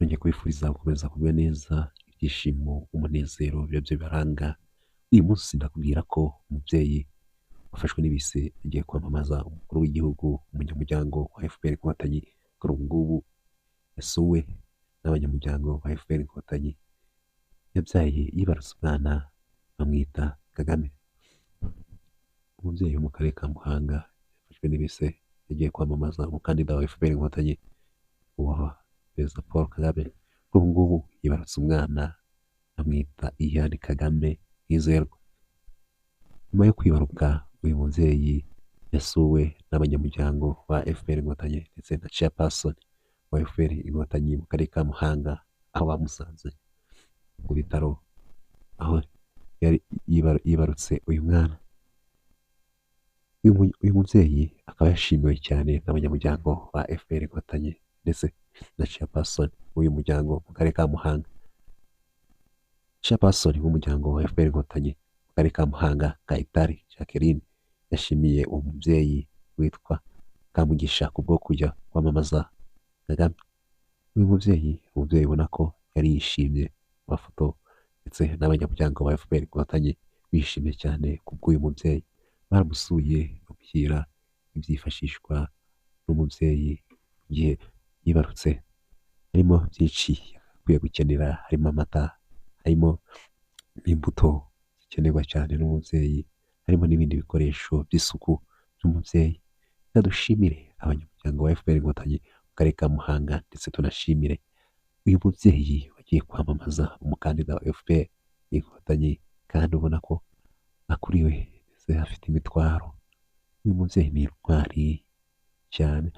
nongeye kwifuriza gukomeza kugwa neza, ibyishimo, umunezero bibe byo bibaranga. Uyu munsi ndakubwira ko umubyeyi wafashwe n'ibise yagiye kwamamaza umukuru w'igihugu, umunyamuryango wa FPR Inkotanyi, kuri ubu ngubu yasuwe n'abanyamuryango ba FPR Inkotanyi, yabyaye yibarutse umwana bamwita Kagame. Umubyeyi wo mu karere ka Muhanga yafashwe n'ibise yagiye kwamamaza umukandida wa FPR Inkotanyi, uwa Perezida Paul Kagame. Kuri ubu ngubu yibarutse umwana bamwita Iyani Kagame Mwizerwa. Nyuma yo kwibaruka, uyu mubyeyi yasuwe n'abanyamuryango ba FPR Inkotanyi ndetse na chairperson wa FPR Inkotanyi mu karere ka Muhanga, aho bamusanze mu bitaro, aho yari yibarutse uyu mwana. Uyu mubyeyi akaba yashimiwe cyane n'abanyamuryango ba FPR Inkotanyi ndetse na chairperson w'uyu muryango mu karere ka Muhanga. Chairperson w'umuryango wa FPR Inkotanyi mu karere ka Muhanga, Kayitare Jacqueline, yashimiye uwo mubyeyi witwa Kamugisha kubwo kujya kwamamaza Kagame. Uyu mubyeyi, umubyeyi ubona ko yari yishimye mu mafoto ndetse n'abanyamuryango ba FPR Inkotanyi bishimye cyane kubw'uyu mubyeyi. Baramusuye bamushyira ibyifashishwa n'umubyeyi igihe yibarutse, harimo byinshi akwiye gukenera, harimo amata, harimo n'imbuto zikenerwa cyane n'umubyeyi, harimo n'ibindi bikoresho by'isuku by'umubyeyi. Reka dushimire abanyamuryango ba FPR Inkotanyi mu karere ka Muhanga, ndetse tunashimire uyu mubyeyi wagiye kwamamaza umukandida wa FPR Inkotanyi, kandi ubona ko akuriwe ndetse afite imitwaro. Uyu mubyeyi ni intwari cyane.